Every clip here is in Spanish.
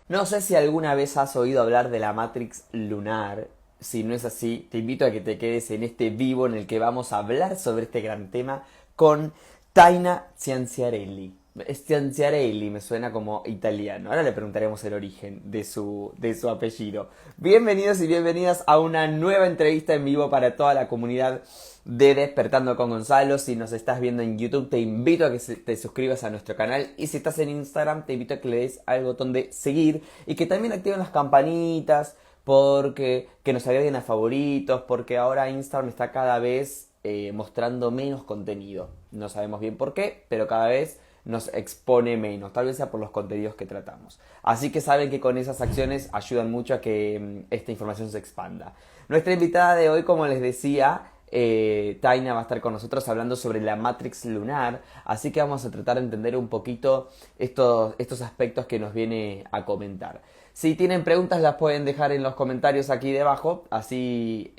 No sé si alguna vez has oído hablar de la Matrix lunar. Si no es así, te invito a que te quedes en este vivo en el que vamos a hablar sobre este gran tema con Taina Cianciarelli. Cianciarelli me suena como italiano. Ahora le preguntaremos el origen de su apellido. Bienvenidos y bienvenidas a una nueva entrevista en vivo para toda la comunidad de Despertando con Gonzalo. Si nos estás viendo en YouTube, te invito a que te suscribas a nuestro canal. Y si estás en Instagram, te invito a que le des al botón de seguir y que también activen las campanitas, porque que nos agreguen a favoritos, porque ahora Instagram está cada vez mostrando menos contenido. No sabemos bien por qué, pero cada vez nos expone menos, tal vez sea por los contenidos que tratamos. Así que saben que con esas acciones ayudan mucho a que esta información se expanda. Nuestra invitada de hoy, como les decía, Taina va a estar con nosotros hablando sobre la Matrix lunar, así que vamos a tratar de entender un poquito estos aspectos que nos viene a comentar. Si tienen preguntas las pueden dejar en los comentarios aquí debajo, así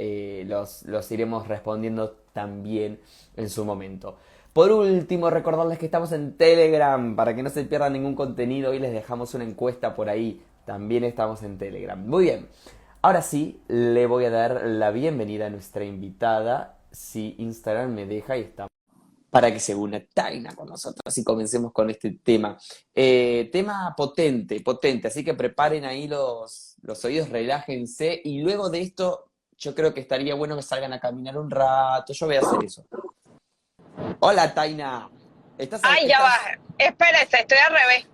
los iremos respondiendo también en su momento. Por último, recordarles que estamos en Telegram, para que no se pierdan ningún contenido. Hoy les dejamos una encuesta por ahí. También estamos en Telegram. Muy bien. Ahora sí, le voy a dar la bienvenida a nuestra invitada, si Instagram me deja y está, para que se una Taina con nosotros y comencemos con este tema. Tema potente, potente, así que preparen ahí los oídos, relájense y luego de esto yo creo que estaría bueno que salgan a caminar un rato. Yo voy a hacer eso. Hola, Taina. Ay, ya va. Espérese, estoy al revés.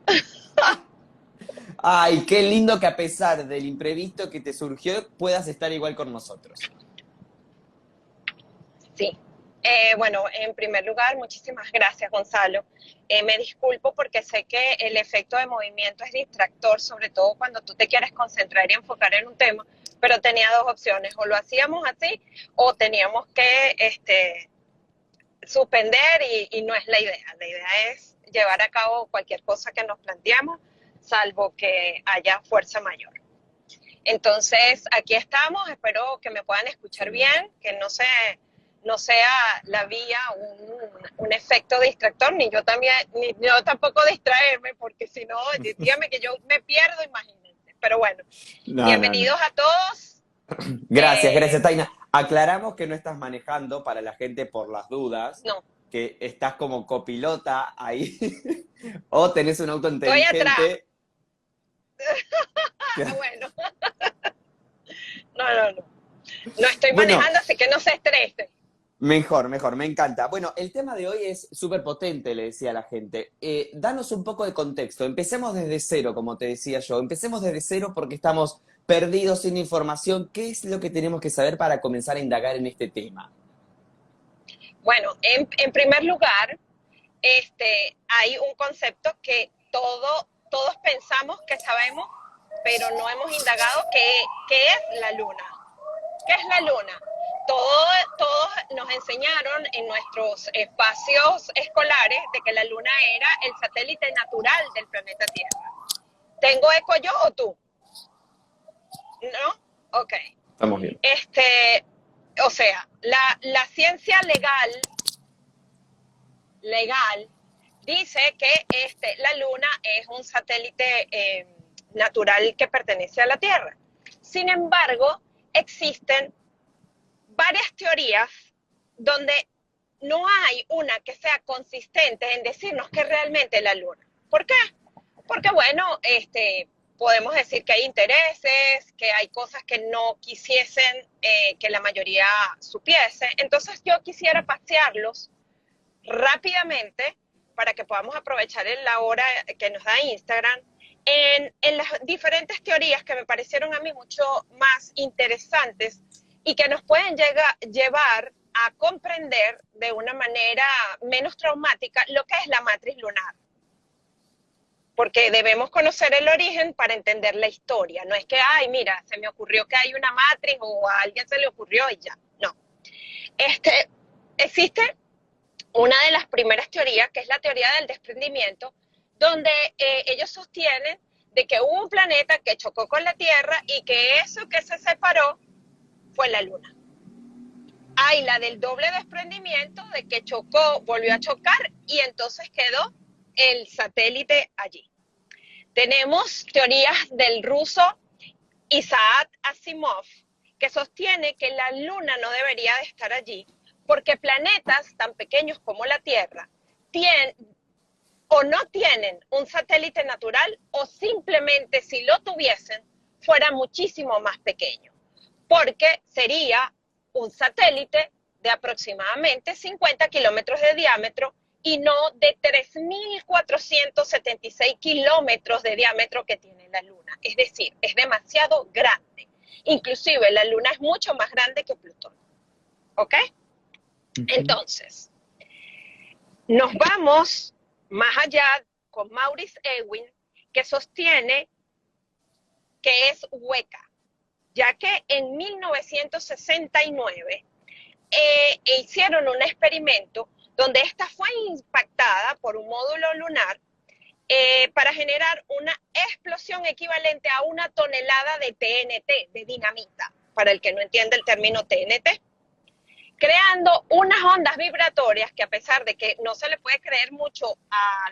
Ay, qué lindo que a pesar del imprevisto que te surgió puedas estar igual con nosotros. Sí. Bueno, en primer lugar, muchísimas gracias, Gonzalo. Me disculpo porque sé que el efecto de movimiento es distractor, sobre todo cuando tú te quieres concentrar y enfocar en un tema, pero tenía dos opciones, o lo hacíamos así o teníamos que suspender y no es la idea. La idea es llevar a cabo cualquier cosa que nos planteamos, salvo que haya fuerza mayor. Entonces, aquí estamos, espero que me puedan escuchar Excelente. bien, que no sea la vía un efecto distractor, ni yo también, ni yo tampoco distraerme, porque si no, dígame que yo me pierdo, imagínense. Pero bueno, No, no, no. bienvenidos a todos. Gracias, gracias, Taina. Aclaramos que no estás manejando para la gente por las dudas, No, que estás como copilota ahí, o tenés un auto estoy atrás. inteligente. Bueno, no. No estoy Bueno, manejando, así que no se estresen. mejor, mejor, me encanta. Bueno, el tema de hoy es súper potente, le decía a la gente. Danos un poco de contexto. Empecemos desde cero, como te decía yo. Empecemos desde cero porque estamos perdidos sin información. ¿Qué es lo que tenemos que saber para comenzar a indagar en este tema? Bueno, en primer lugar, hay un concepto que todos pensamos que sabemos, pero no hemos indagado qué es la luna. ¿Qué es la luna? Todos nos enseñaron en nuestros espacios escolares de que la luna era el satélite natural del planeta Tierra. ¿Tengo eco yo o tú? ¿No? Ok. Estamos bien. Este, o sea, la ciencia legal dice que la Luna es un satélite natural que pertenece a la Tierra. Sin embargo, existen varias teorías donde no hay una que sea consistente en decirnos que realmente es la Luna. ¿Por qué? Porque, bueno, podemos decir que hay intereses, que hay cosas que no quisiesen que la mayoría supiese. Entonces yo quisiera pasearlos rápidamente para que podamos aprovechar en la hora que nos da Instagram en las diferentes teorías que me parecieron a mí mucho más interesantes y que nos pueden llevar a comprender de una manera menos traumática lo que es la matriz lunar. Porque debemos conocer el origen para entender la historia. No es que, ay, mira, se me ocurrió que hay una matriz o a alguien se le ocurrió y ya. No. Existe una de las primeras teorías, que es la teoría del desprendimiento, donde ellos sostienen de que hubo un planeta que chocó con la Tierra y que eso que se separó fue la Luna. Hay la del doble desprendimiento, de que chocó, volvió a chocar y entonces quedó el satélite allí. Tenemos teorías del ruso Isaac Asimov, que sostiene que la Luna no debería de estar allí, porque planetas tan pequeños como la Tierra tienen o no tienen un satélite natural o simplemente si lo tuviesen fuera muchísimo más pequeño, porque sería un satélite de aproximadamente 50 kilómetros de diámetro y no de 3.476 kilómetros de diámetro que tiene la Luna. Es decir, es demasiado grande. Inclusive la Luna es mucho más grande que Plutón. ¿Ok? Ujú. Entonces, nos vamos más allá con Maurice Ewing, que sostiene que es hueca, ya que en 1969 hicieron un experimento donde esta fue impactada por un módulo lunar para generar una explosión equivalente a una tonelada de TNT, de dinamita, para el que no entiende el término TNT, creando unas ondas vibratorias que a pesar de que no se le puede creer mucho a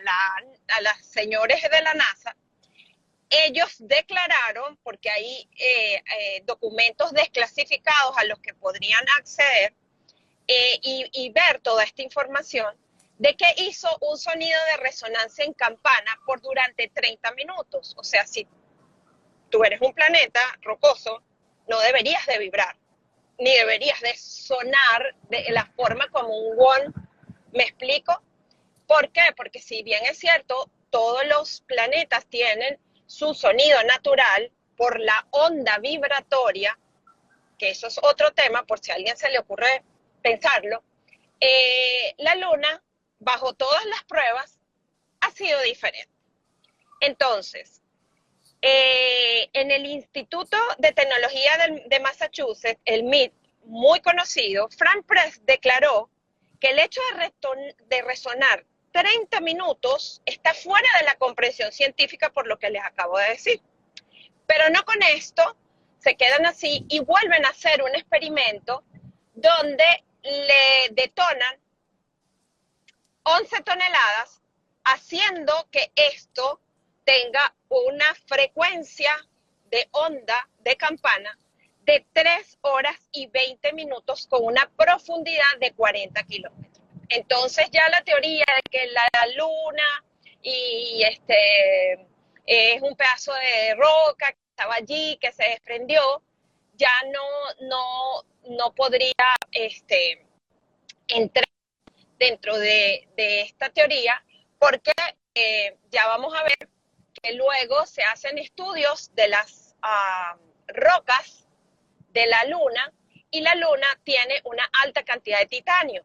las señores de la NASA, ellos declararon, porque hay documentos desclasificados a los que podrían acceder y ver toda esta información, de que hizo un sonido de resonancia en campana por durante 30 minutos. O sea, si tú eres un planeta rocoso, no deberías de vibrar, ni deberías de sonar de la forma como un gong. ¿Me explico? ¿Por qué? Porque si bien es cierto, todos los planetas tienen su sonido natural por la onda vibratoria, que eso es otro tema, por si a alguien se le ocurre pensarlo, la Luna, bajo todas las pruebas, ha sido diferente. Entonces, en el Instituto de Tecnología de Massachusetts, el MIT, muy conocido, Frank Press declaró que el hecho de resonar 30 minutos está fuera de la comprensión científica por lo que les acabo de decir. Pero no con esto, se quedan así y vuelven a hacer un experimento donde le detonan 11 toneladas, haciendo que esto tenga una frecuencia de onda de campana de 3 horas y 20 minutos con una profundidad de 40 kilómetros. Entonces ya la teoría de que la luna y es un pedazo de roca que estaba allí, que se desprendió, ya no podría entrar dentro de esta teoría, porque ya vamos a ver que luego se hacen estudios de las rocas de la Luna y la Luna tiene una alta cantidad de titanio,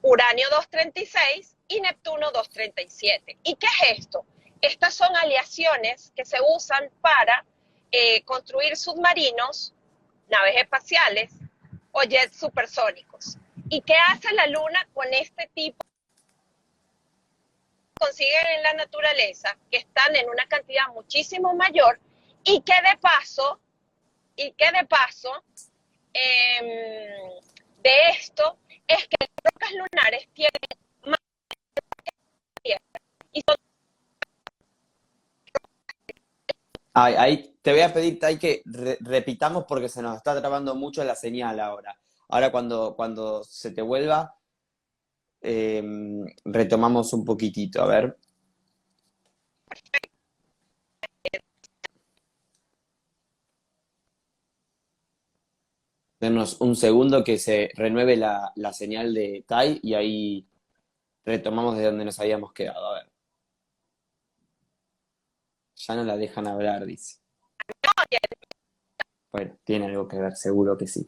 uranio 236 y Neptuno 237. ¿Y qué es esto? Estas son aleaciones que se usan para construir submarinos, naves espaciales o jets supersónicos. ¿Y qué hace la Luna con este tipo? Consiguen en la naturaleza, que están en una cantidad muchísimo mayor y que de paso de esto es que las rocas lunares tienen más tierra y son. Ahí te voy a pedir, Tai, que repitamos porque se nos está trabando mucho la señal ahora. Ahora cuando se te vuelva, retomamos un poquitito, a ver. Denos un segundo que se renueve la señal de Tai y ahí retomamos de donde nos habíamos quedado. A ver, ya no la dejan hablar, dice. Bueno, tiene algo que ver, seguro que sí.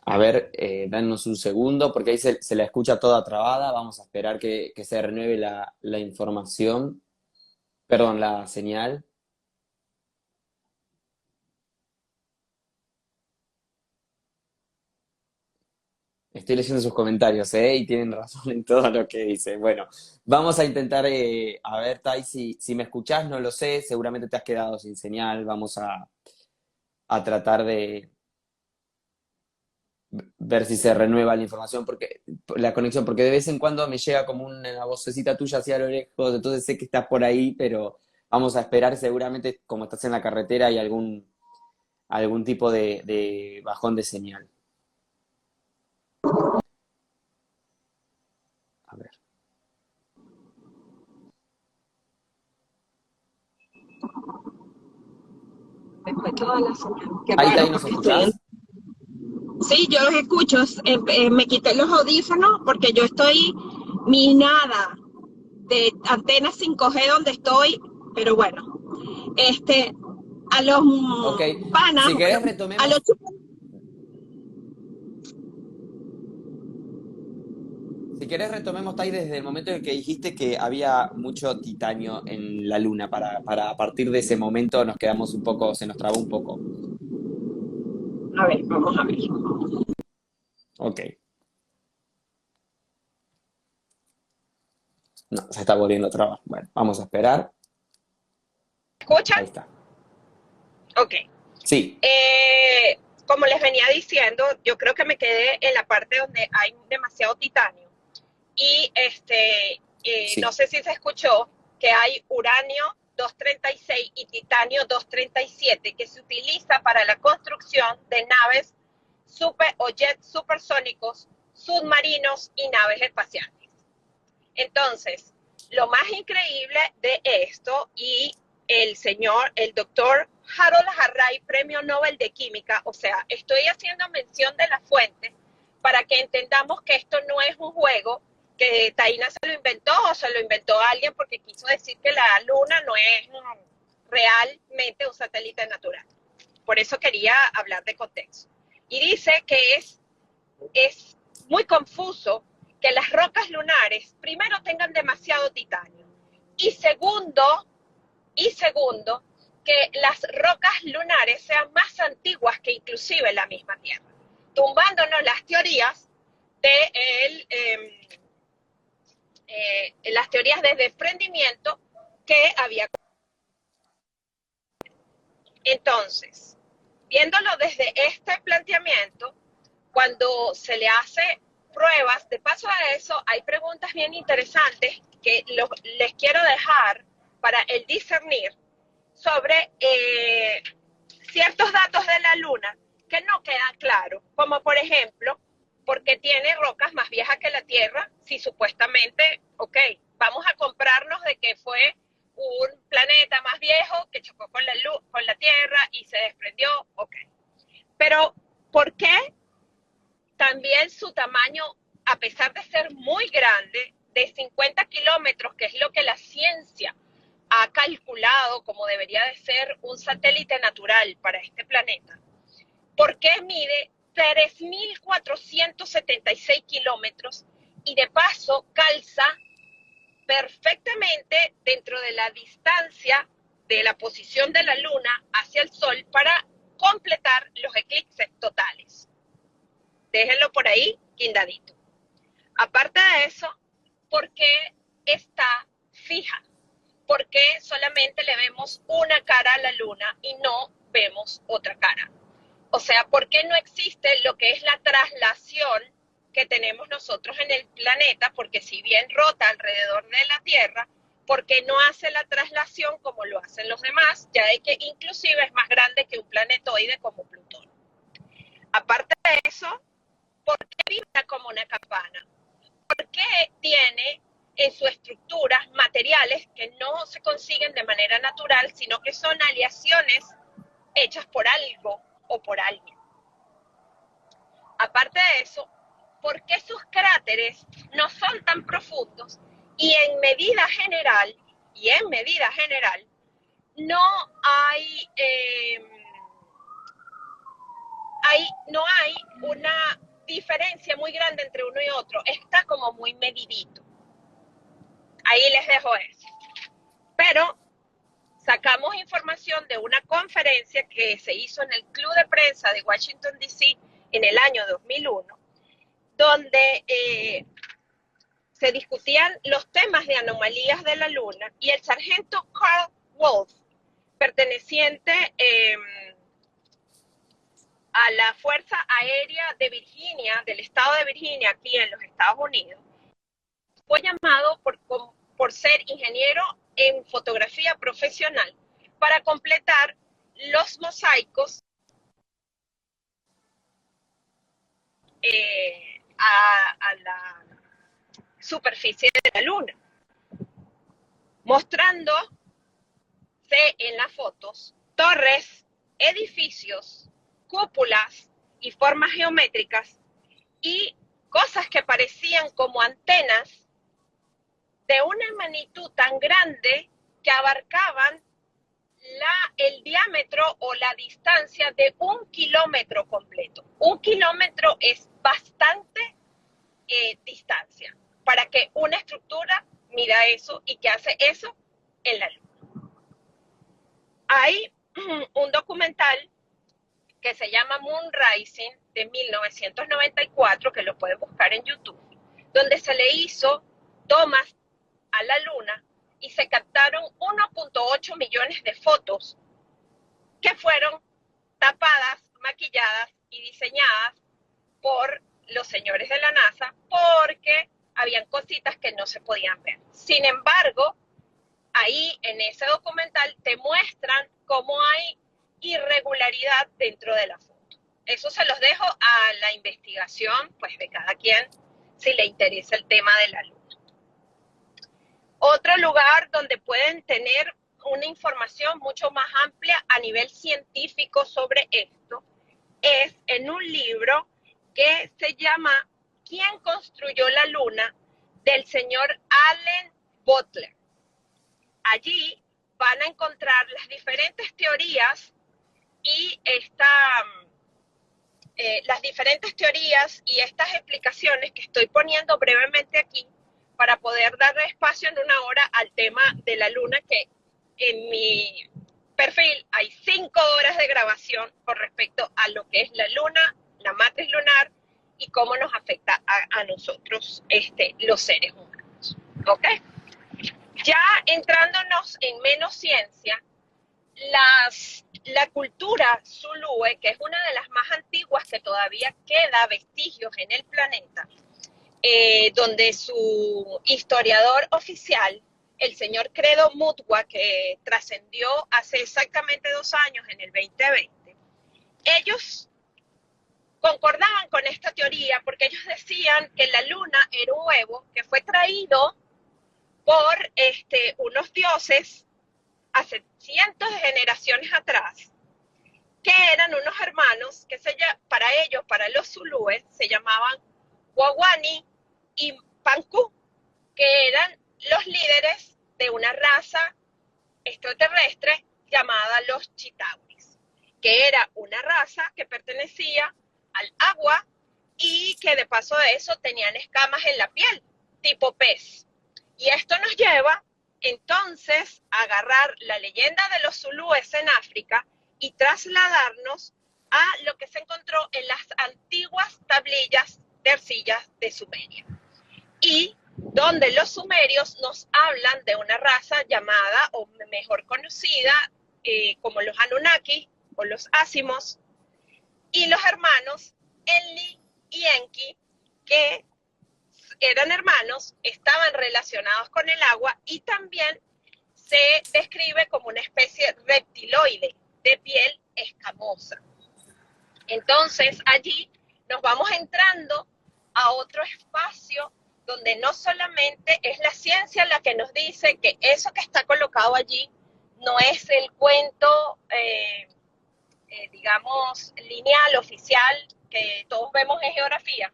A ver, danos un segundo, porque ahí se la escucha toda trabada. Vamos a esperar que se renueve la información, perdón, la señal. Estoy leyendo sus comentarios, ¿eh? Y tienen razón en todo lo que dicen. Bueno, vamos a intentar, a ver, Tai, si me escuchás, no lo sé, seguramente te has quedado sin señal. Vamos a tratar ver si se renueva la información, porque la conexión, porque de vez en cuando me llega como una vocecita tuya hacia lo lejos, entonces sé que estás por ahí, pero vamos a esperar, seguramente como estás en la carretera hay algún tipo de bajón de señal. A ver. Después toda la señal. Qué Ahí, raro, ahí nos porque estoy en... escuchás. Sí, yo los escucho. Me quité los audífonos porque yo estoy minada de antenas 5G donde estoy, pero bueno, este, a los Ok, panas, si querés a los retomemos, chicos, si querés retomemos, Tai, desde el momento en que dijiste que había mucho titanio en la luna, para a partir de ese momento nos quedamos un poco, se nos trabó un poco. a ver, vamos a ver. Ok, no, se está volviendo a trabar. Bueno, vamos a esperar. Ahí ¿Escuchan? está. Ok. Sí, Como les venía diciendo, yo creo que me quedé en la parte donde hay demasiado titanio. Y no sí. sé si se escuchó que hay uranio 236 y titanio 237 que se utiliza para la construcción de naves super o jets supersónicos, submarinos y naves espaciales. Entonces, lo más increíble de esto, y el doctor Harold Harray, premio Nobel de Química, o sea, estoy haciendo mención de la fuente para que entendamos que esto no es un juego, que Taina se lo inventó o se lo inventó alguien porque quiso decir que la luna no es realmente un satélite natural. Por eso quería hablar de contexto. Y dice que es muy confuso que las rocas lunares, primero, tengan demasiado titanio y segundo, que las rocas lunares sean más antiguas que inclusive la misma Tierra, tumbándonos las teorías las teorías de desprendimiento que había. Entonces, viéndolo desde este planteamiento, cuando se le hace pruebas, de paso a eso, hay preguntas bien interesantes que les quiero dejar para el discernir sobre ciertos datos de la Luna que no quedan claros, como por ejemplo, porque tiene rocas más viejas que la Tierra, si supuestamente, ok, vamos a comprarnos de que fue un planeta más viejo que chocó con con la Tierra y se desprendió, ok. Pero, ¿por qué también su tamaño, a pesar de ser muy grande, de 50 kilómetros, que es lo que la ciencia ha calculado como debería de ser un satélite natural para este planeta? ¿Por qué mide 3.476 kilómetros y de paso calza perfectamente dentro de la distancia de la posición de la Luna hacia el Sol para completar los eclipses totales? Déjenlo por ahí, guindadito. Aparte de eso, ¿por qué está fija? ¿Por qué solamente le vemos una cara a la luna y no vemos otra cara? O sea, ¿por qué no existe lo que es la traslación que tenemos nosotros en el planeta? Porque si bien rota alrededor de la Tierra, ¿por qué no hace la traslación como lo hacen los demás? Ya de que inclusive es más grande que un planetoide como Plutón. Aparte de eso, ¿por qué vibra como una campana? ¿Por qué tiene en su estructura materiales que no se consiguen de manera natural, sino que son aleaciones hechas por algo o por alguien? Aparte de eso, ¿por qué sus cráteres no son tan profundos y en medida general, no hay, no hay una diferencia muy grande entre uno y otro? Está como muy medidito. Ahí les dejo eso. Pero sacamos información de una conferencia que se hizo en el Club de Prensa de Washington, D.C. en el año 2001, donde se discutían los temas de anomalías de la Luna y el sargento Carl Wolf, perteneciente a la Fuerza Aérea de Virginia, del estado de Virginia, aquí en los Estados Unidos. Fue llamado por ser ingeniero en fotografía profesional para completar los mosaicos a la superficie de la Luna, mostrándose en las fotos torres, edificios, cúpulas y formas geométricas y cosas que parecían como antenas de una magnitud tan grande que abarcaban el diámetro o la distancia de 1 kilómetro completo. 1 kilómetro es bastante distancia para que una estructura mida eso y que hace eso en la Luna. Hay un documental que se llama Moon Rising de 1994, que lo pueden buscar en YouTube, donde se le hizo tomas a la Luna y se captaron 1.8 millones de fotos que fueron tapadas, maquilladas y diseñadas por los señores de la NASA porque habían cositas que no se podían ver. Sin embargo, ahí en ese documental te muestran cómo hay irregularidad dentro de la foto. Eso se los dejo a la investigación, pues, de cada quien, si le interesa el tema de la Luna. Otro lugar donde pueden tener una información mucho más amplia a nivel científico sobre esto es en un libro que se llama ¿Quién construyó la Luna?, del señor Allen Butler. Allí van a encontrar las diferentes teorías y las diferentes teorías y estas explicaciones que estoy poniendo brevemente aquí para poder darle espacio en una hora al tema de la Luna, que en mi perfil hay 5 horas de grabación con respecto a lo que es la Luna, la matriz lunar y cómo nos afecta a nosotros, los seres humanos. ¿Ok? Ya entrándonos en menos ciencia, la cultura zulúe, que es una de las más antiguas que todavía queda vestigios en el planeta, donde su historiador oficial, el señor Credo Mutwa, que trascendió hace exactamente 2 años, en el 2020, ellos concordaban con esta teoría porque ellos decían que la luna era un huevo que fue traído por unos dioses hace cientos de generaciones atrás, que eran unos hermanos que para ellos, para los zulúes, se llamaban Wawani y Panku, que eran los líderes de una raza extraterrestre llamada los Chitauris, que era una raza que pertenecía al agua y que de paso de eso tenían escamas en la piel, tipo pez. Y esto nos lleva entonces a agarrar la leyenda de los zulúes en África y trasladarnos a lo que se encontró en las antiguas tablillas de arcillas de Sumeria. Y donde los sumerios nos hablan de una raza llamada, o mejor conocida, como los Anunnaki o los Asimos, y los hermanos Enlil y Enki, que eran hermanos, estaban relacionados con el agua y también se describe como una especie reptiloide de piel escamosa. Entonces allí nos vamos entrando a otro espacio donde no solamente es la ciencia la que nos dice que eso que está colocado allí no es el cuento, digamos, lineal, oficial, que todos vemos en geografía,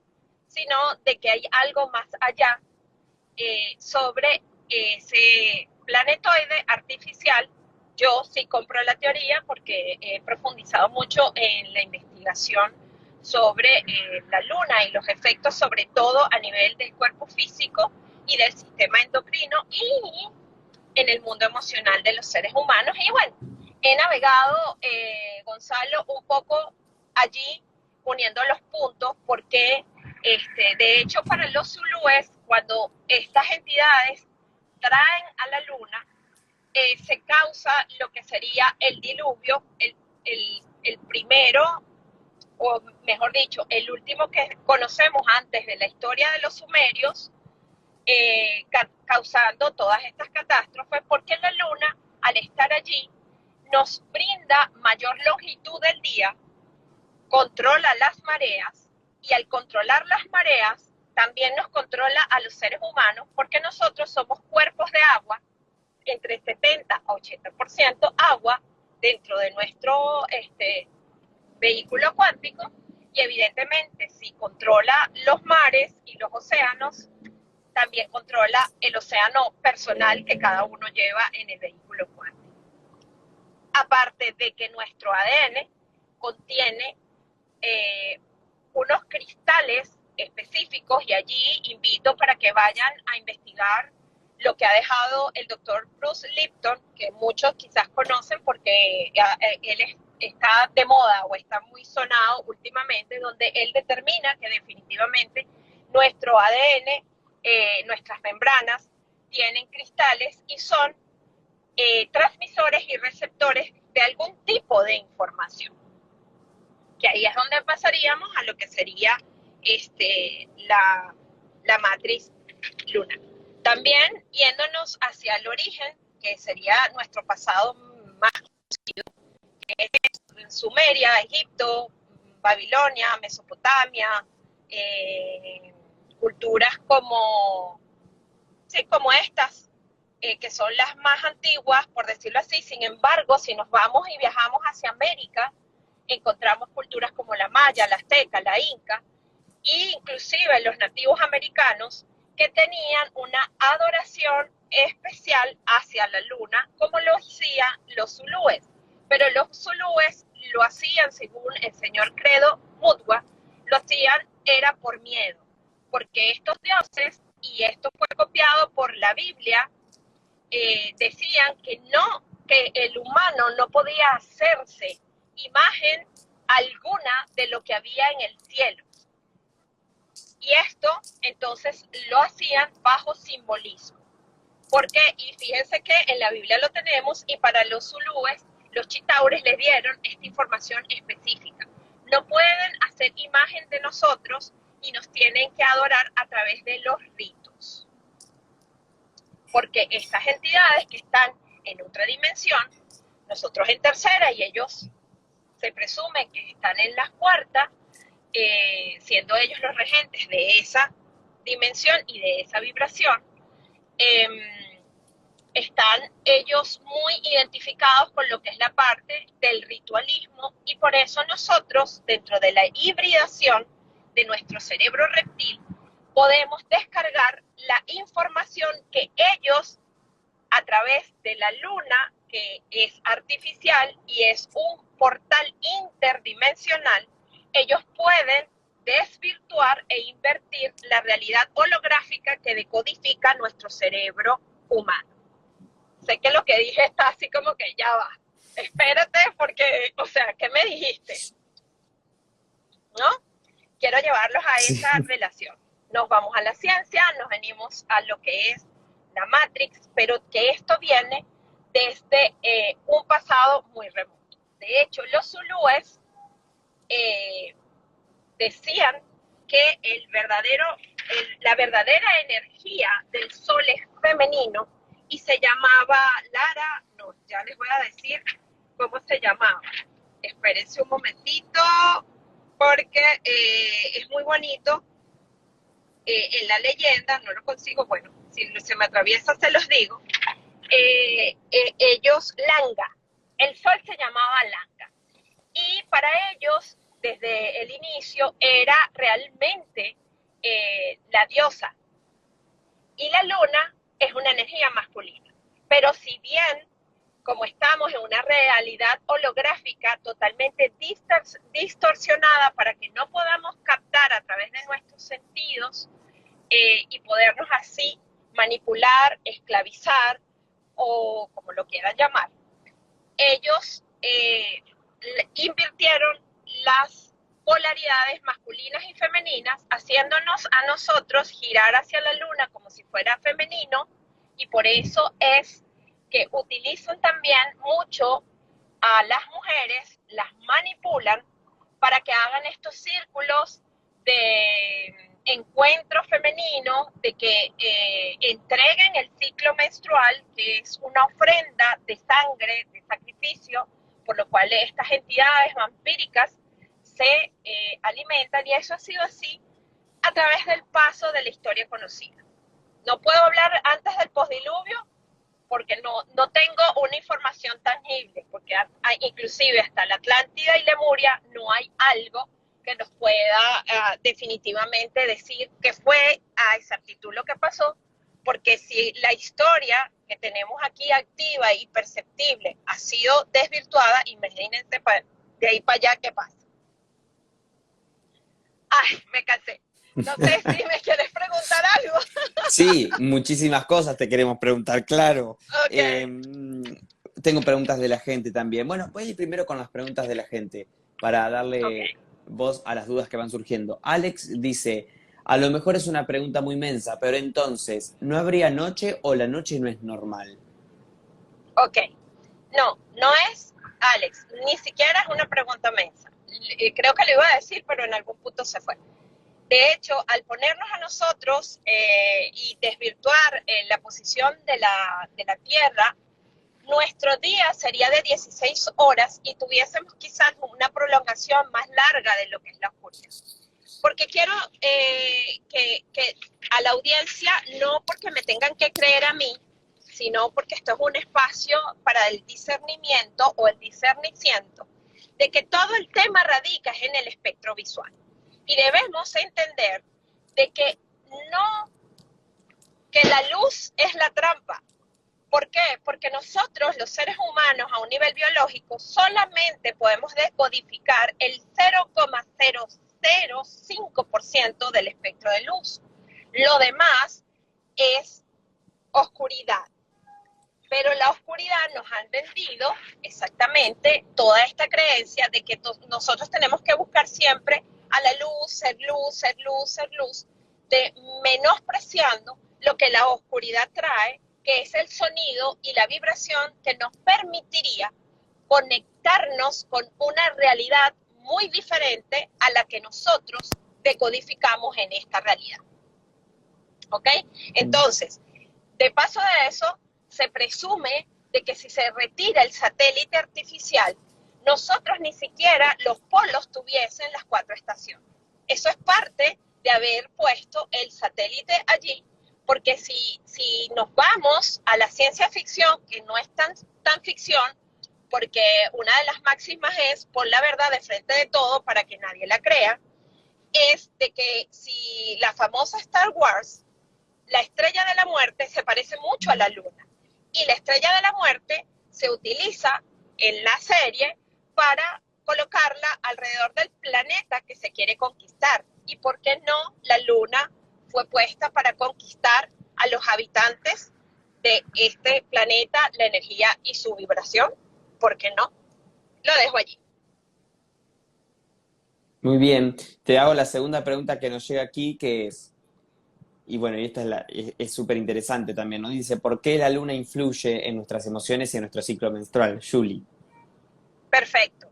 sino de que hay algo más allá sobre ese planetoide artificial. Yo sí compro la teoría porque he profundizado mucho en la investigación sobre la luna y los efectos, sobre todo a nivel del cuerpo físico y del sistema endocrino y en el mundo emocional de los seres humanos. Y bueno, he navegado, Gonzalo, un poco allí uniendo los puntos porque, de hecho, para los zulúes, cuando estas entidades traen a la luna, se causa lo que sería el diluvio, el primero o mejor dicho, el último que conocemos antes de la historia de los sumerios, causando todas estas catástrofes, porque la luna, al estar allí, nos brinda mayor longitud del día, controla las mareas, y al controlar las mareas, también nos controla a los seres humanos, porque nosotros somos cuerpos de agua, entre 70 a 80% agua dentro de nuestro vehículo cuántico, y evidentemente si controla los mares y los océanos, también controla el océano personal que cada uno lleva en el vehículo cuántico. Aparte de que nuestro ADN contiene unos cristales específicos, y allí invito para que vayan a investigar lo que ha dejado el doctor Bruce Lipton, que muchos quizás conocen porque él está de moda o está muy sonado últimamente, donde él determina que definitivamente nuestro ADN, nuestras membranas, tienen cristales y son transmisores y receptores de algún tipo de información. Que ahí es donde pasaríamos a lo que sería la matriz lunar. También yéndonos hacia el origen, que sería nuestro pasado más conocido, que es Sumeria, Egipto, Babilonia, Mesopotamia, culturas como estas, que son las más antiguas, por decirlo así. Sin embargo, si nos vamos y viajamos hacia América, encontramos culturas como la maya, la azteca, la inca, e inclusive los nativos americanos, que tenían una adoración especial hacia la luna, como lo hacían los zulúes. Pero los zulúes lo hacían, según el señor Credo Mutwa, lo hacían era por miedo, porque estos dioses, y esto fue copiado por la Biblia, decían que el humano no podía hacerse imagen alguna de lo que había en el cielo. Y esto entonces lo hacían bajo simbolismo. Porque, y fíjense que en la Biblia lo tenemos, y para los zulúes, los chitaures les dieron esta información específica. No pueden hacer imagen de nosotros y nos tienen que adorar a través de los ritos. Porque estas entidades que están en otra dimensión, nosotros en tercera y ellos se presume que están en la cuarta, siendo ellos los regentes de esa dimensión y de esa vibración, están ellos muy identificados con lo que es la parte del ritualismo, y por eso nosotros, dentro de la hibridación de nuestro cerebro reptil, podemos descargar la información que ellos, a través de la luna, que es artificial y es un portal interdimensional, ellos pueden desvirtuar e invertir la realidad holográfica que decodifica nuestro cerebro humano. Sé que lo que dije está así como que ya va. Espérate, porque, o sea, ¿qué me dijiste? ¿No? Quiero llevarlos a esa relación. Nos vamos a la ciencia, nos venimos a lo que es la Matrix, pero que esto viene desde un pasado muy remoto. De hecho, los zulúes decían que la verdadera energía del sol es femenino, y se llamaba Lara, no, ya les voy a decir cómo se llamaba. Espérense un momentito, porque es muy bonito. En la leyenda, no lo consigo, bueno, si se me atraviesa se los digo. Ellos, Langa, el sol se llamaba Langa, y para ellos, desde el inicio, era realmente la diosa, y la luna es una energía masculina. Pero si bien, como estamos en una realidad holográfica totalmente distorsionada, para que no podamos captar a través de nuestros sentidos y podernos así manipular, esclavizar, o como lo quieran llamar, ellos invirtieron las polaridades masculinas y femeninas, haciéndonos a nosotros girar hacia la luna como si fuera femenino, y por eso es que utilizan también mucho a las mujeres, las manipulan para que hagan estos círculos de encuentro femenino, de que entreguen el ciclo menstrual, que es una ofrenda de sangre, de sacrificio, por lo cual estas entidades vampíricas se alimentan, y eso ha sido así a través del paso de la historia conocida. No puedo hablar antes del postdiluvio porque no tengo una información tangible, porque inclusive hasta la Atlántida y Lemuria no hay algo que nos pueda definitivamente decir que fue a exactitud lo que pasó, porque si la historia que tenemos aquí activa y perceptible ha sido desvirtuada, imagínense de ahí para allá qué pasa. Ay, me cansé. No sé si me quieres preguntar algo. Sí, muchísimas cosas te queremos preguntar, claro. Ok. Tengo preguntas de la gente también. Bueno, voy a ir primero con las preguntas de la gente para darle Ok, voz a las dudas que van surgiendo. Alex dice, a lo mejor es una pregunta muy mensa, pero entonces, ¿no habría noche o la noche no es normal? ok. No, no es, Alex, ni siquiera es una pregunta mensa. Creo que lo iba a decir, pero en algún punto se fue. De hecho, al ponernos a nosotros y desvirtuar la posición de la Tierra, nuestro día sería de 16 horas y tuviésemos quizás una prolongación más larga de lo que es la oscuridad. Porque quiero que a la audiencia, no porque me tengan que creer a mí, sino porque esto es un espacio para el discernimiento o el discernimiento, de que todo el tema radica en el espectro visual. Y debemos entender de que no, que la luz es la trampa. ¿Por qué? Porque nosotros, los seres humanos, a un nivel biológico, solamente podemos decodificar el 0,005% del espectro de luz. Lo demás es oscuridad. Pero la oscuridad nos han vendido exactamente toda esta creencia de que nosotros tenemos que buscar siempre a la luz, ser luz, ser luz, ser luz, de menospreciando lo que la oscuridad trae, que es el sonido y la vibración que nos permitiría conectarnos con una realidad muy diferente a la que nosotros decodificamos en esta realidad. ¿Ok? Entonces, de paso de eso, se presume de que si se retira el satélite artificial, nosotros ni siquiera los polos tuviesen las 4 estaciones. Eso es parte de haber puesto el satélite allí, porque si nos vamos a la ciencia ficción, que no es tan ficción, porque una de las máximas es pon la verdad de frente de todo para que nadie la crea, es de que si la famosa Star Wars, la estrella de la muerte se parece mucho a la luna, y la estrella de la muerte se utiliza en la serie para colocarla alrededor del planeta que se quiere conquistar. ¿Y por qué no la luna fue puesta para conquistar a los habitantes de este planeta, la energía y su vibración? ¿Por qué no? Lo dejo allí. Muy bien, te hago la segunda pregunta que nos llega aquí, que es, y bueno, y esta es súper interesante también, ¿no? Dice, ¿por qué la luna influye en nuestras emociones y en nuestro ciclo menstrual? Julie. Perfecto.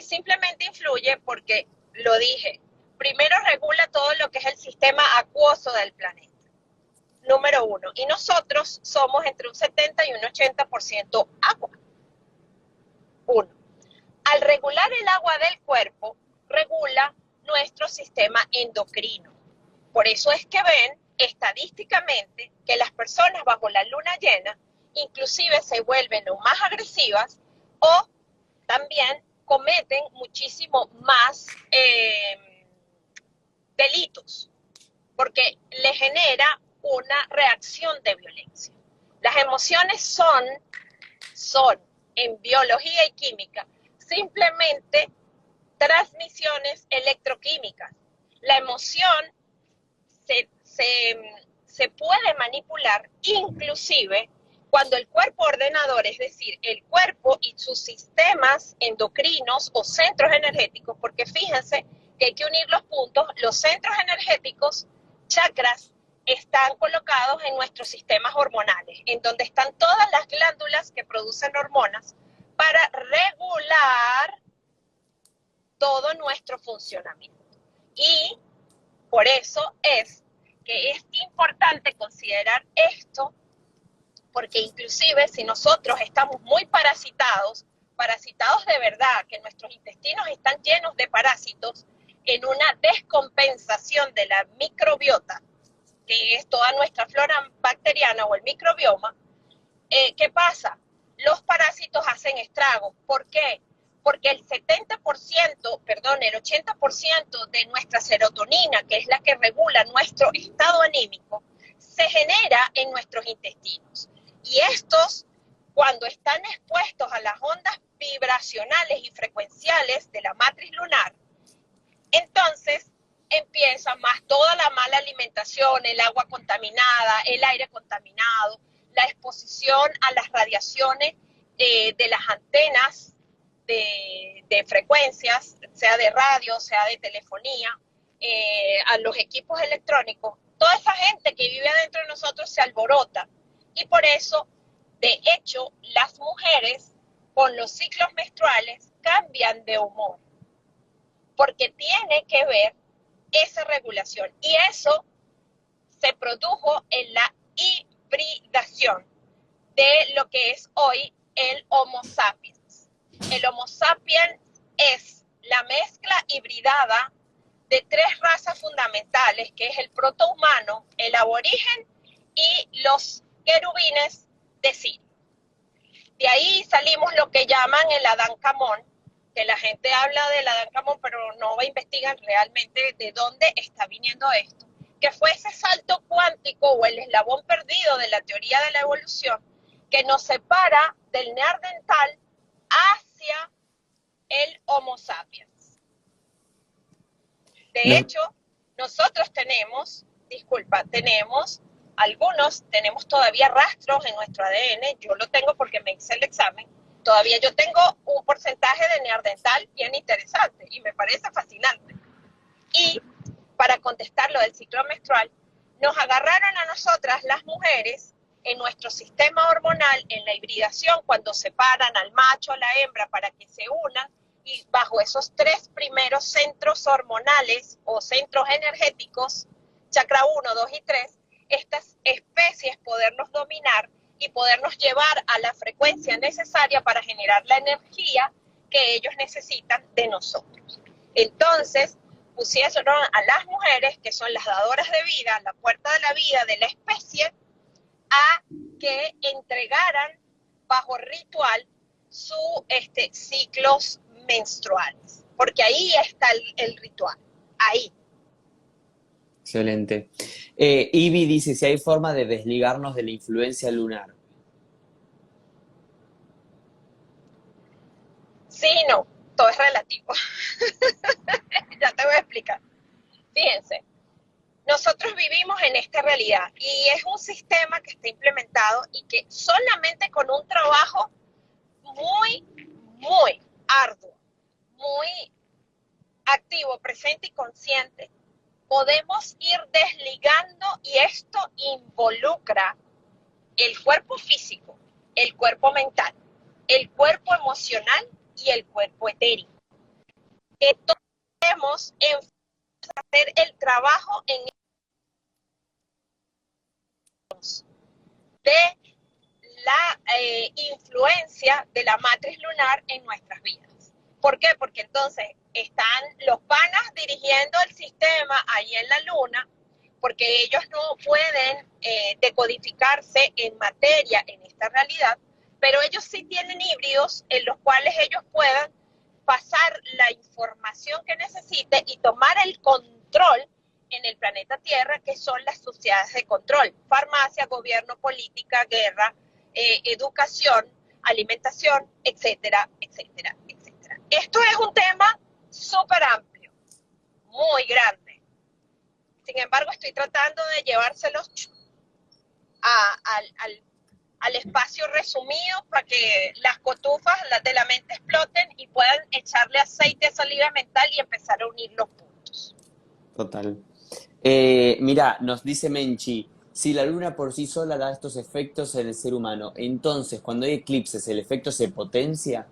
Simplemente influye porque, lo dije, primero regula todo lo que es el sistema acuoso del planeta, número uno, y nosotros somos entre un 70 y un 80% agua. Uno, al regular el agua del cuerpo, regula nuestro sistema endocrino. Por eso es que ven estadísticamente que las personas bajo la luna llena inclusive se vuelven o más agresivas o también cometen muchísimo más delitos, porque le genera una reacción de violencia. Las emociones son en biología y química simplemente transmisiones electroquímicas. La emoción se, se, se puede manipular inclusive cuando el cuerpo ordenador, es decir, el cuerpo y sus sistemas endocrinos o centros energéticos, porque fíjense que hay que unir los puntos, los centros energéticos, chakras, están colocados en nuestros sistemas hormonales, en donde están todas las glándulas que producen hormonas para regular todo nuestro funcionamiento. Y por eso es que es importante considerar esto, porque inclusive si nosotros estamos muy parasitados de verdad, que nuestros intestinos están llenos de parásitos, en una descompensación de la microbiota, que es toda nuestra flora bacteriana o el microbioma, ¿qué pasa? Los parásitos hacen estragos. ¿Por qué? Porque el 80% de nuestra serotonina, que es la que regula nuestro estado anímico, se genera en nuestros intestinos. Y estos, cuando están expuestos a las ondas vibracionales y frecuenciales de la matriz lunar, entonces empieza más toda la mala alimentación, el agua contaminada, el aire contaminado, la exposición a las radiaciones de las antenas de frecuencias, sea de radio, sea de telefonía, a los equipos electrónicos. Toda esa gente que vive adentro de nosotros se alborota. Y por eso, de hecho, las mujeres con los ciclos menstruales cambian de humor, porque tiene que ver esa regulación. Y eso se produjo en la hibridación de lo que es hoy el Homo sapiens. El Homo sapiens es la mezcla hibridada de tres razas fundamentales, que es el protohumano, el aborigen y los querubines de Siria. De ahí salimos lo que llaman el Adán Camón, que la gente habla del Adán Camón, pero no investigan realmente de dónde está viniendo esto, que fue ese salto cuántico o el eslabón perdido de la teoría de la evolución que nos separa del neandertal hacia el Homo sapiens. De hecho, nosotros tenemos todavía rastros en nuestro ADN. Yo lo tengo porque me hice el examen. Todavía yo tengo un porcentaje de neandertal bien interesante y me parece fascinante. Y para contestar lo del ciclo menstrual, nos agarraron a nosotras las mujeres en nuestro sistema hormonal, en la hibridación, cuando separan al macho, a la hembra para que se unan, y bajo esos tres primeros centros hormonales o centros energéticos, chakra 1, 2 y 3, estas especies podernos dominar y podernos llevar a la frecuencia necesaria para generar la energía que ellos necesitan de nosotros. Entonces, pusieron a las mujeres, que son las dadoras de vida, la puerta de la vida de la especie, a que entregaran bajo ritual sus ciclos menstruales, porque ahí está el ritual, ahí. Excelente. Ivy dice si hay forma de desligarnos de la influencia lunar. Sí y no, todo es relativo. Ya te voy a explicar. Fíjense, nosotros vivimos en esta realidad y es un sistema que está implementado y que solamente con un trabajo muy, muy arduo, muy activo, presente y consciente, podemos ir desligando, y esto involucra el cuerpo físico, el cuerpo mental, el cuerpo emocional y el cuerpo etérico. Que todos debemos hacer el trabajo en de la influencia de la matriz lunar en nuestras vidas. ¿Por qué? Porque entonces están los panas dirigiendo el sistema ahí en la luna, porque ellos no pueden decodificarse en materia en esta realidad, pero ellos sí tienen híbridos en los cuales ellos puedan pasar la información que necesite y tomar el control en el planeta Tierra, que son las sociedades de control: farmacia, gobierno, política, guerra, educación, alimentación, etcétera, etcétera, etcétera. Esto es un tema súper amplio, muy grande. Sin embargo, estoy tratando de llevárselos al espacio resumido para que las cotufas de la mente exploten y puedan echarle aceite a esa liga mental y empezar a unir los puntos. Total. Mira, nos dice Menchi, si la luna por sí sola da estos efectos en el ser humano, entonces cuando hay eclipses, ¿el efecto se potencia?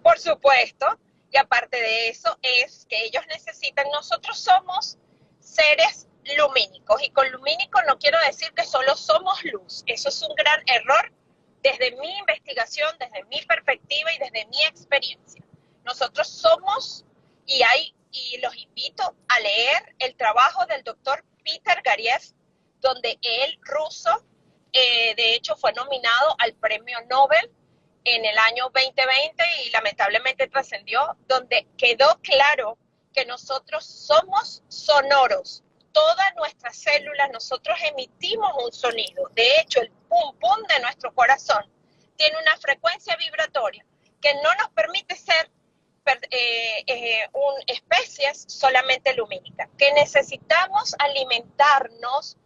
Por supuesto, Y aparte de eso es que ellos necesitan, nosotros somos seres lumínicos, y con lumínico no quiero decir que solo somos luz. Eso es un gran error desde mi investigación, desde mi perspectiva y desde mi experiencia. Nosotros somos, y los invito a leer el trabajo del doctor Peter Gariev, donde él, ruso, de hecho fue nominado al premio Nobel en el año 2020 y lamentablemente trascendió, donde quedó claro que nosotros somos sonoros. Todas nuestras células, nosotros emitimos un sonido. De hecho, el pum pum de nuestro corazón tiene una frecuencia vibratoria que no nos permite ser especies solamente lumínicas, que necesitamos alimentarnos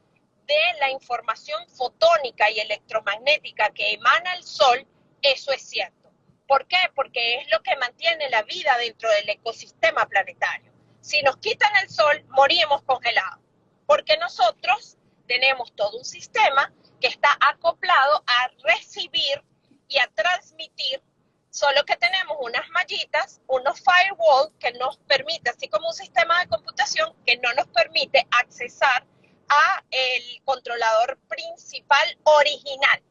de la información fotónica y electromagnética que emana el Sol. Eso es cierto. ¿Por qué? Porque es lo que mantiene la vida dentro del ecosistema planetario. Si nos quitan el Sol, morimos congelados, porque nosotros tenemos todo un sistema que está acoplado a recibir y a transmitir, solo que tenemos unas mallitas, unos firewall que nos permite, así como un sistema de computación que no nos permite accesar a el controlador principal original,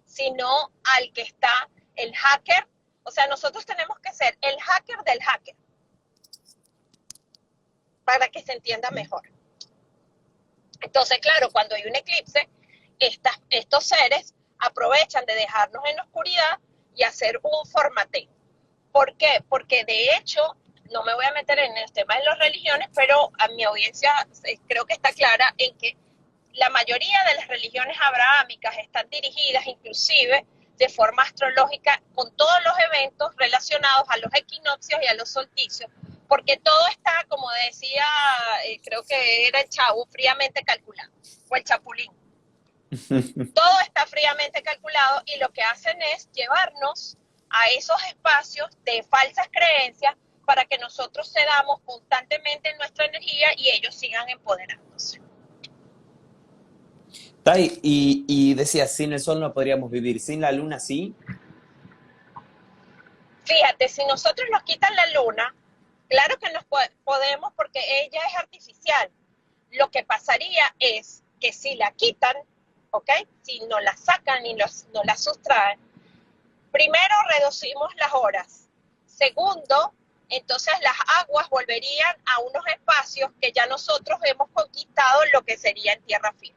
sino al que está el hacker. O sea, nosotros tenemos que ser el hacker del hacker, para que se entienda mejor. Entonces, claro, cuando hay un eclipse, estos seres aprovechan de dejarnos en la oscuridad y hacer un formateo. ¿Por qué? Porque de hecho, no me voy a meter en el tema de las religiones, pero a mi audiencia creo que está clara en que la mayoría de las religiones abrahámicas están dirigidas inclusive de forma astrológica con todos los eventos relacionados a los equinoccios y a los solsticios, porque todo está, como decía, creo que era el Chavo, fríamente calculado, o el Chapulín. Todo está fríamente calculado y lo que hacen es llevarnos a esos espacios de falsas creencias para que nosotros cedamos constantemente en nuestra energía y ellos sigan empoderándose. Tai, y decías, sin el sol no podríamos vivir, sin la luna sí. Fíjate, si nosotros nos quitan la luna, claro que nos podemos porque ella es artificial. Lo que pasaría es que si la quitan, ¿ok? Si no la sacan y no la sustraen, primero reducimos las horas. Segundo, entonces las aguas volverían a unos espacios que ya nosotros hemos conquistado, lo que sería en tierra firme.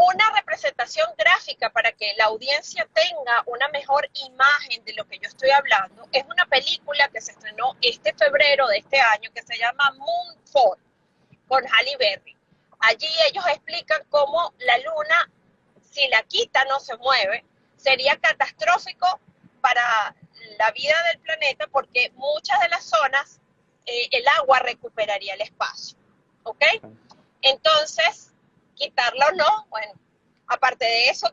Una representación gráfica para que la audiencia tenga una mejor imagen de lo que yo estoy hablando es una película que se estrenó este febrero de este año que se llama Moonfall con Halle Berry. Allí ellos explican cómo la luna, si la quitan o se mueve, sería catastrófico para la vida del planeta porque muchas de las zonas el agua recuperaría el espacio. ¿Ok? Entonces, quitarla o no, bueno, aparte de eso,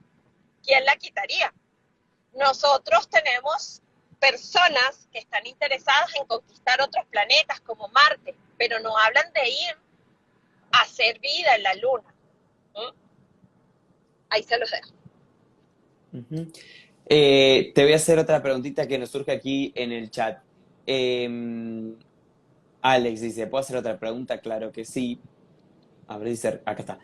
¿quién la quitaría? Nosotros tenemos personas que están interesadas en conquistar otros planetas como Marte, pero no hablan de ir a hacer vida en la Luna. Ahí se los dejo. Uh-huh. Te voy a hacer otra preguntita que nos surge aquí en el chat. Alex dice, ¿puedo hacer otra pregunta? Claro que sí. A ver, dice, acá está.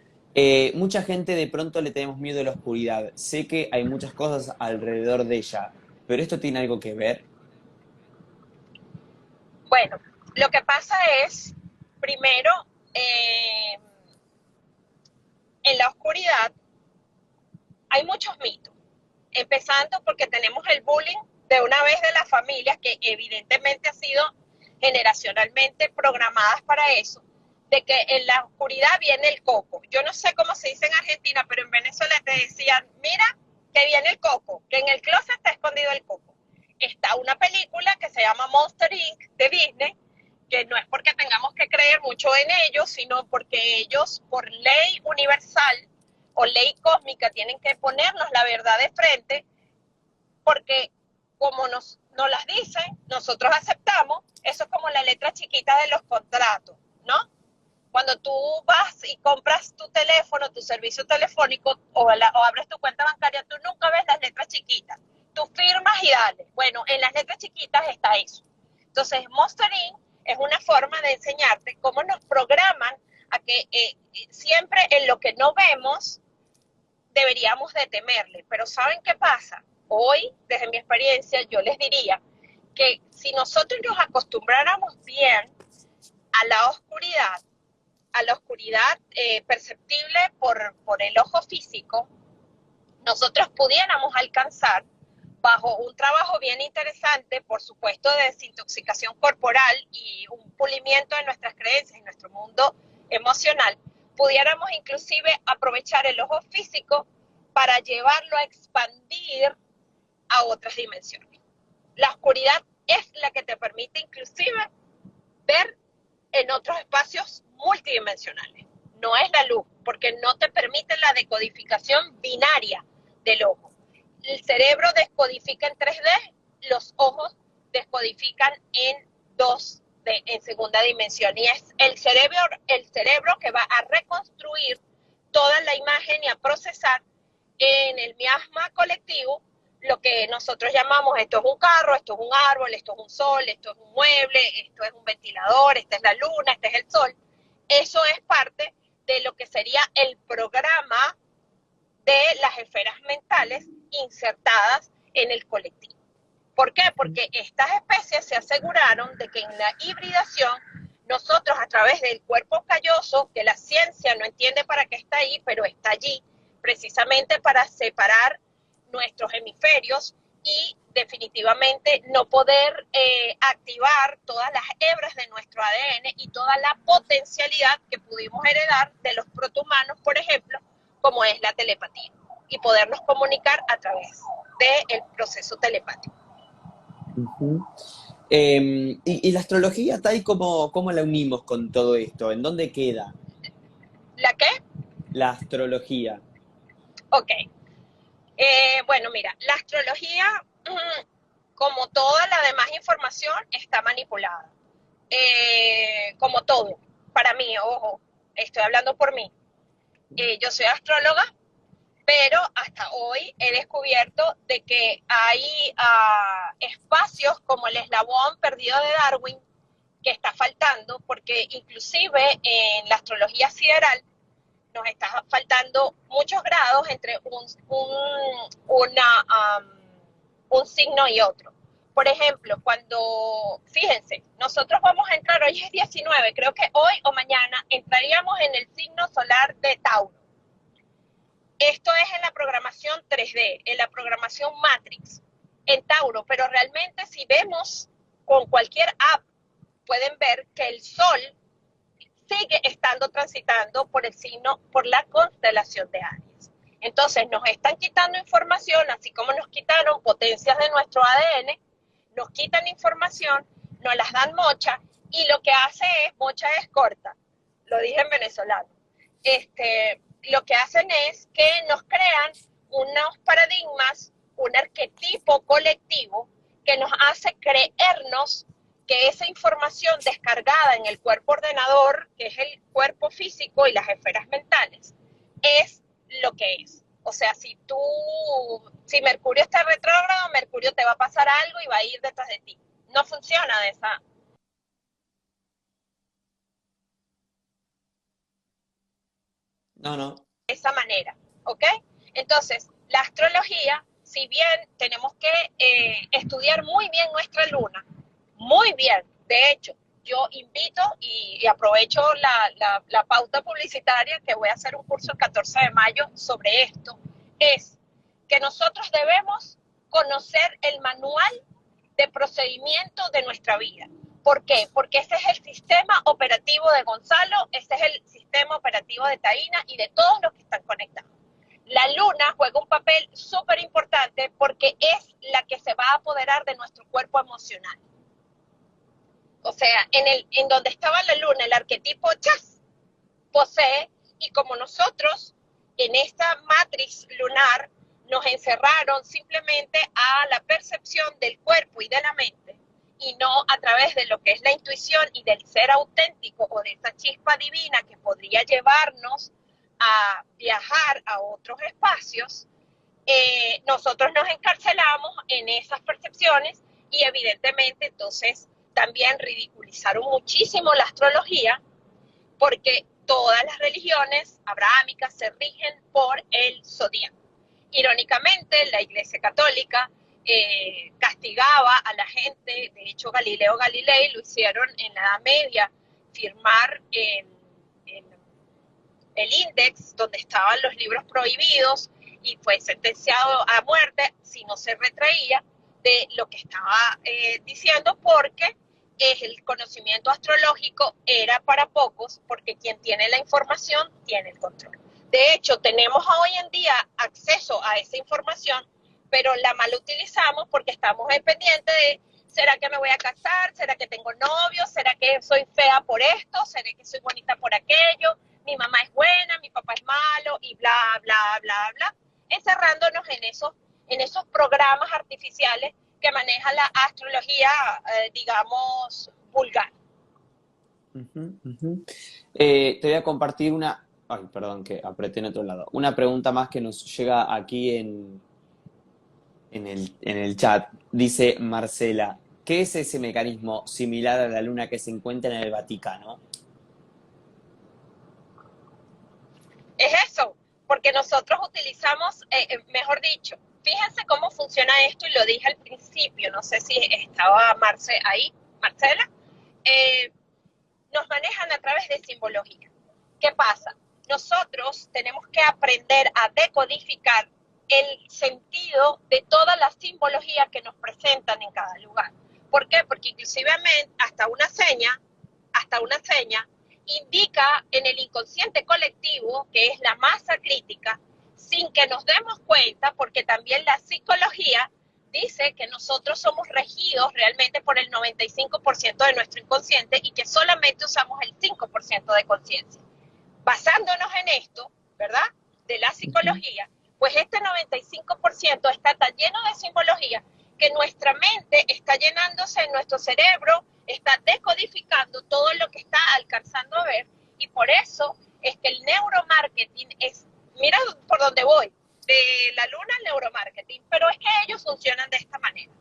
Mucha gente de pronto le tenemos miedo a la oscuridad. Sé que hay muchas cosas alrededor de ella, pero ¿esto tiene algo que ver? Bueno, lo que pasa es, primero, en la oscuridad hay muchos mitos, empezando porque tenemos el bullying de una vez de las familias que evidentemente ha sido generacionalmente programadas para eso, de que en la oscuridad viene el coco. Yo no sé cómo se dice en Argentina, pero en Venezuela te decían, mira, que viene el coco, que en el closet está escondido el coco. Está una película que se llama Monster Inc. de Disney, que no es porque tengamos que creer mucho en ellos, sino porque ellos, por ley universal o ley cósmica, tienen que ponernos la verdad de frente, porque como nos las dicen, nosotros aceptamos. Eso es como la letra chiquita de los contratos, ¿no? Cuando tú vas y compras tu teléfono, tu servicio telefónico o abres tu cuenta bancaria, tú nunca ves las letras chiquitas. Tú firmas y dale. Bueno, en las letras chiquitas está eso. Entonces, Mastering es una forma de enseñarte cómo nos programan a que siempre en lo que no vemos deberíamos de temerle. Pero ¿saben qué pasa? Hoy, desde mi experiencia, yo les diría que si nosotros nos acostumbráramos bien a la oscuridad perceptible por el ojo físico, nosotros pudiéramos alcanzar, bajo un trabajo bien interesante, por supuesto, de desintoxicación corporal y un pulimiento de nuestras creencias y nuestro mundo emocional, pudiéramos inclusive aprovechar el ojo físico para llevarlo a expandir a otras dimensiones. La oscuridad es la que te permite inclusive ver en otros espacios multidimensionales. No es la luz, porque no te permite la decodificación binaria del ojo. El cerebro descodifica en 3D, los ojos descodifican en 2D, en segunda dimensión. Y es el cerebro que va a reconstruir toda la imagen y a procesar en el miasma colectivo lo que nosotros llamamos: esto es un carro, esto es un árbol, esto es un sol, esto es un mueble, esto es un ventilador, esta es la luna, este es el sol. Eso es parte de lo que sería el programa de las esferas mentales insertadas en el colectivo. ¿Por qué? Porque estas especies se aseguraron de que en la hibridación nosotros, a través del cuerpo calloso, que la ciencia no entiende para qué está ahí, pero está allí precisamente para separar nuestros hemisferios y definitivamente no poder activar todas las hebras de nuestro ADN y toda la potencialidad que pudimos heredar de los protohumanos, por ejemplo, como es la telepatía, y podernos comunicar a través del proceso telepático. Ujú. Y la astrología, Tai, ¿cómo la unimos con todo esto? ¿En dónde queda ¿La qué? la astrología? Ok. Bueno, mira, la astrología, como toda la demás información, está manipulada. Como todo, para mí, ojo, estoy hablando por mí. Yo soy astróloga, pero hasta hoy he descubierto de que hay espacios como el eslabón perdido de Darwin que está faltando, porque inclusive en la astrología sideral nos está faltando muchos grados entre un signo y otro. Por ejemplo, fíjense, nosotros vamos a entrar, hoy es 19, creo que hoy o mañana entraríamos en el signo solar de Tauro. Esto es en la programación 3D, en la programación Matrix, en Tauro, pero realmente si vemos con cualquier app, pueden ver que el Sol sigue estando transitando por el signo, por la constelación de Aries. Entonces nos están quitando información, así como nos quitaron potencias de nuestro ADN, nos quitan información, nos las dan mocha, y lo que hace es, mocha es corta, lo dije en venezolano, lo que hacen es que nos crean unos paradigmas, un arquetipo colectivo que nos hace creernos que esa información descargada en el cuerpo ordenador, que es el cuerpo físico y las esferas mentales, es lo que es. O sea, si Mercurio está retrógrado, Mercurio te va a pasar algo y va a ir detrás de ti. No funciona de No, no. esa manera, ¿ok? Entonces, la astrología, si bien tenemos que estudiar muy bien nuestra luna, muy bien, de hecho, yo invito y aprovecho la pauta publicitaria, que voy a hacer un curso el 14 de mayo sobre esto, es que nosotros debemos conocer el manual de procedimiento de nuestra vida. ¿Por qué? Porque ese es el sistema operativo de Gonzalo, ese es el sistema operativo de Taina y de todos los que están conectados. La luna juega un papel súper importante porque es la que se va a apoderar de nuestro cuerpo emocional. O sea, en donde estaba la luna, el arquetipo Chas posee, y como nosotros en esta matriz lunar nos encerraron simplemente a la percepción del cuerpo y de la mente, y no a través de lo que es la intuición y del ser auténtico o de esa chispa divina que podría llevarnos a viajar a otros espacios, nosotros nos encarcelamos en esas percepciones y evidentemente entonces también ridiculizaron muchísimo la astrología porque todas las religiones abrahámicas se rigen por el zodíaco. Irónicamente, la Iglesia Católica castigaba a la gente, de hecho Galileo Galilei lo hicieron en la Edad Media, firmar el índex donde estaban los libros prohibidos y fue sentenciado a muerte si no se retraía de lo que estaba diciendo, porque el conocimiento astrológico era para pocos, porque quien tiene la información tiene el control. De hecho, tenemos hoy en día acceso a esa información, pero la mal utilizamos porque estamos pendientes de, ¿será que me voy a casar? ¿Será que tengo novio? ¿Será que soy fea por esto? ¿Será que soy bonita por aquello? Mi mamá es buena, mi papá es malo, y bla, bla, bla, bla. Encerrándonos en esos programas artificiales que maneja la astrología, digamos, vulgar. Te voy a compartir una... Ay, perdón, que apreté en otro lado. Una pregunta más que nos llega aquí en el chat. Dice Marcela, ¿qué es ese mecanismo similar a la luna que se encuentra en el Vaticano? Es eso, porque nosotros utilizamos, mejor dicho, fíjense cómo funciona esto, y lo dije al principio, no sé si estaba Marcela, nos manejan a través de simbología. ¿Qué pasa? Nosotros tenemos que aprender a decodificar el sentido de toda la simbología que nos presentan en cada lugar. ¿Por qué? Porque inclusivamente hasta una seña indica en el inconsciente colectivo, que es la masa crítica, sin que nos demos cuenta, porque también la psicología dice que nosotros somos regidos realmente por el 95% de nuestro inconsciente y que solamente usamos el 5% de conciencia. Basándonos en esto, ¿verdad?, de la psicología, pues este 95% está tan lleno de simbología que nuestra mente está llenándose, nuestro cerebro está decodificando todo lo que está alcanzando a ver, y por eso es que el neuromarketing es, mira por dónde voy, de la luna al neuromarketing, pero es que ellos funcionan de esta manera.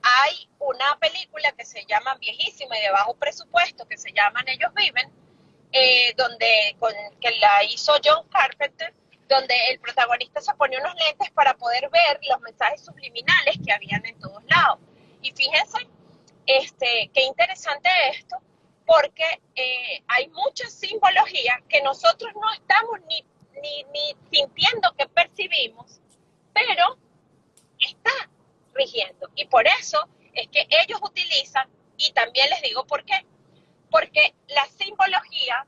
Hay una película que se llama, viejísima y de bajo presupuesto, que se llama Ellos Viven, que la hizo John Carpenter, donde el protagonista se pone unos lentes para poder ver los mensajes subliminales que habían en todos lados. Y fíjense, qué interesante esto, porque hay mucha simbología que nosotros no estamos ni sintiendo que percibimos, pero está rigiendo. Y por eso es que ellos utilizan, y también les digo por qué, porque la simbología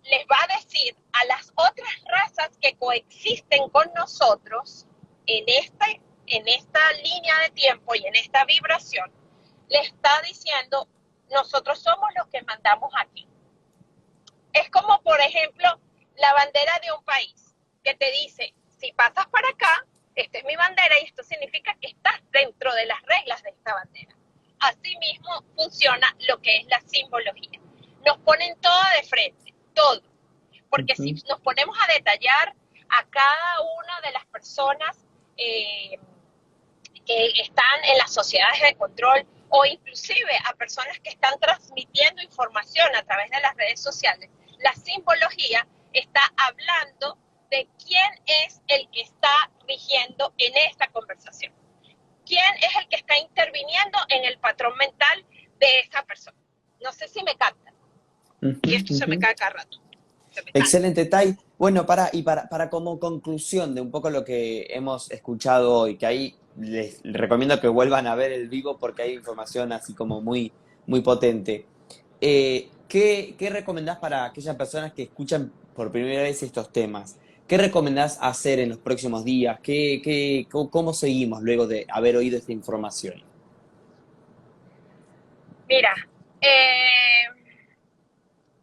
les va a decir a las otras razas que coexisten con nosotros en esta línea de tiempo y en esta vibración, le está diciendo, nosotros somos los que mandamos aquí. Es como, por ejemplo, la bandera de un país, que te dice, si pasas para acá, esta es mi bandera y esto significa que estás dentro de las reglas de esta bandera. Asimismo funciona lo que es la simbología. Nos ponen todo de frente, todo. Porque si nos ponemos a detallar a cada una de las personas que están en las sociedades de control, o inclusive a personas que están transmitiendo información a través de las redes sociales, la simbología está hablando de quién es el que está rigiendo en esta conversación. ¿Quién es el que está interviniendo en el patrón mental de esa persona? No sé si me captan. Y esto se me cae cada rato. Excelente, Tai. Bueno, para como conclusión de un poco lo que hemos escuchado hoy, que ahí les recomiendo que vuelvan a ver el vivo porque hay información así como muy, muy potente. ¿Qué recomendás para aquellas personas que escuchan por primera vez estos temas? ¿Qué recomendás hacer en los próximos días? ¿Cómo seguimos luego de haber oído esta información? Mira,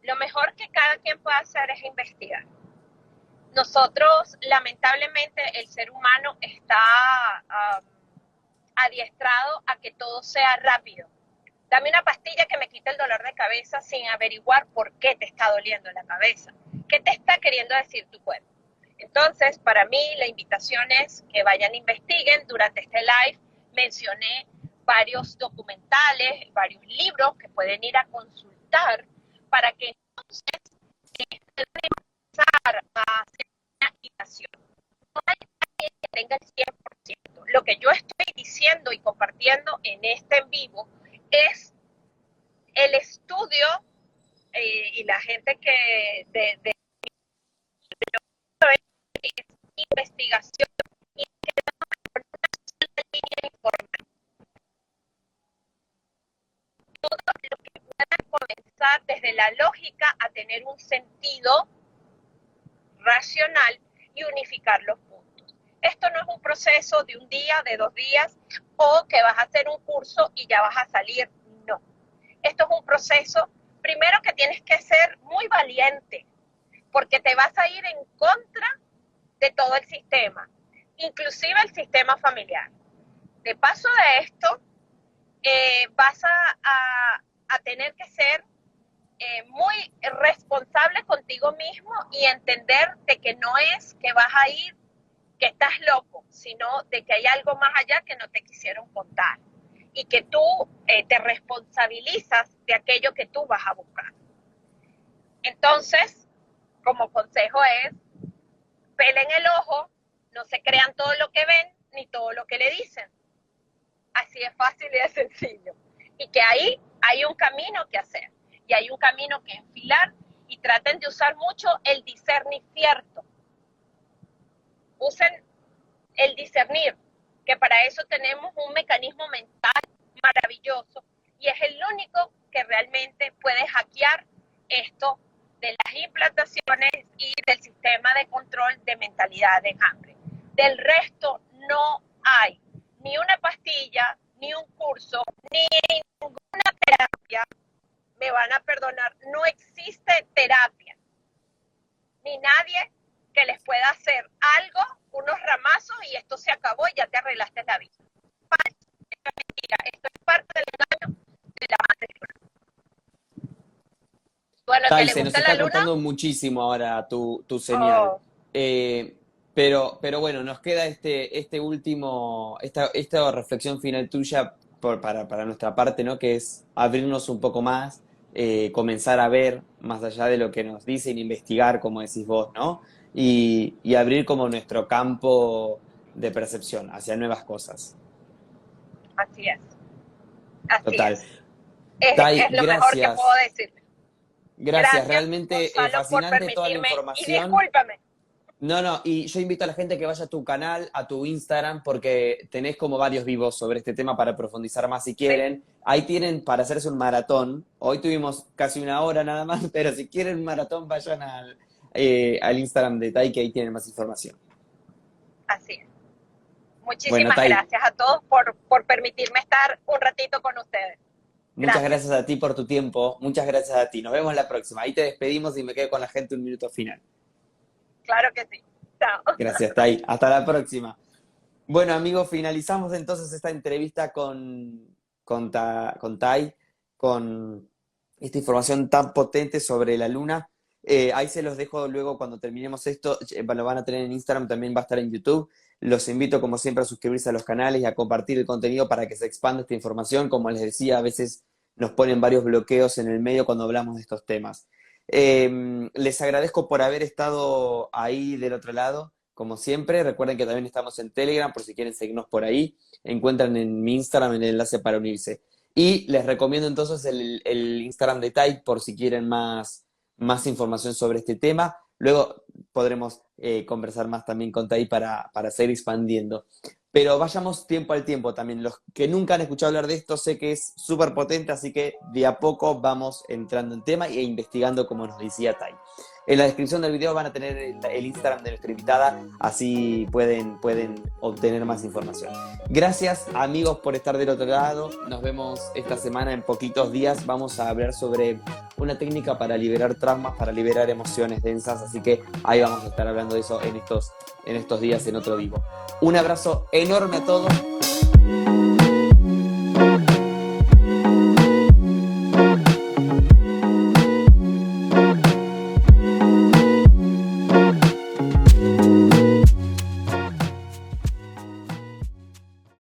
lo mejor que cada quien puede hacer es investigar. Nosotros, lamentablemente, el ser humano está adiestrado a que todo sea rápido. Dame una pastilla que me quite el dolor de cabeza sin averiguar por qué te está doliendo la cabeza. ¿Qué te está queriendo decir tu cuerpo? Entonces, para mí, la invitación es que vayan e investiguen. Durante este live mencioné varios documentales, varios libros que pueden ir a consultar para que entonces puedan empezar a hacer una agitación. No hay nadie que tenga el 100%. Lo que yo estoy diciendo y compartiendo en este en vivo es el estudio y la gente que de investigación y que por una sola línea informativa. Todo lo que pueda comenzar desde la lógica a tener un sentido racional y unificar los puntos. Esto no es un proceso de un día, de 2 días, o que vas a hacer un curso y ya vas a salir. No. Esto es un proceso, primero, que tienes que ser muy valiente, porque te vas a ir en contra de todo el sistema, inclusive el sistema familiar. De paso de esto, vas a tener que ser muy responsable contigo mismo y entender de que no es que vas a ir, que estás loco, sino de que hay algo más allá que no te quisieron contar y que tú te responsabilizas de aquello que tú vas a buscar. Entonces, como consejo es, pelen el ojo, no se crean todo lo que ven ni todo lo que le dicen. Así es fácil y es sencillo. Y que ahí hay un camino que hacer y hay un camino que enfilar, y traten de usar mucho el discernifierto. Usen el discernir, que para eso tenemos un mecanismo mental maravilloso y es el único que realmente puede hackear esto de las implantaciones y del sistema de control de mentalidad de enjambre. Del resto no hay ni una pastilla, ni un curso, ni ninguna terapia. Me van a perdonar, no existe terapia, ni nadie que les pueda hacer algo, unos ramazos y esto se acabó y ya te arreglaste la vida. Falso, esto es mentira, esto es parte del engaño de la madre. Bueno, Tai, que le se nos gusta está la luna. cortando muchísimo ahora tu señal. Oh. Pero bueno, nos queda esta reflexión final tuya para nuestra parte, ¿no? Que es abrirnos un poco más, comenzar a ver más allá de lo que nos dicen, investigar, como decís vos, ¿no? Y abrir como nuestro campo de percepción hacia nuevas cosas. Así es. Así Total. es Tai, lo mejor que gracias. puedo decirle. Gracias, realmente Gonzalo, por fascinante toda la permitirme. Y información. discúlpame. No, y yo invito a la gente que vaya a tu canal, a tu Instagram, porque tenés como varios vivos sobre este tema para profundizar más si quieren. Sí. Ahí tienen para hacerse un maratón. Hoy tuvimos casi 1 hora nada más, pero si quieren un maratón, vayan al Instagram de Tai, que ahí tienen más información. Así es. Bueno, Muchísimas Tai, gracias a todos por permitirme estar un ratito con ustedes. muchas Gracias. gracias a ti por tu tiempo. Muchas gracias a ti. Nos vemos la próxima. Ahí te despedimos y me quedo con la gente un minuto final. Claro que sí. Chao. Gracias, Tai. Hasta la próxima. Bueno, amigos, finalizamos entonces esta entrevista con Tai, con esta información tan potente sobre la luna. Ahí se los dejo luego cuando terminemos esto. Lo van a tener en Instagram, también va a estar en YouTube. Los invito, como siempre, a suscribirse a los canales y a compartir el contenido para que se expanda esta información. Como les decía, a veces nos ponen varios bloqueos en el medio cuando hablamos de estos temas. Les agradezco por haber estado ahí del otro lado, como siempre. Recuerden que también estamos en Telegram, por si quieren seguirnos por ahí. Encuentran en mi Instagram el enlace para unirse. Y les recomiendo entonces el Instagram de Tai por si quieren más información sobre este tema. Luego podremos conversar más también con Tai para seguir expandiendo. Pero vayamos tiempo al tiempo también. Los que nunca han escuchado hablar de esto, sé que es súper potente, así que de a poco vamos entrando en tema e investigando, como nos decía Tai. En la descripción del video van a tener el Instagram de nuestra invitada, así pueden obtener más información. Gracias, amigos, por estar del otro lado. Nos vemos esta semana en poquitos días. Vamos a hablar sobre una técnica para liberar traumas, para liberar emociones densas, así que ahí vamos a estar hablando de eso en estos días en otro vivo. Un abrazo enorme a todos.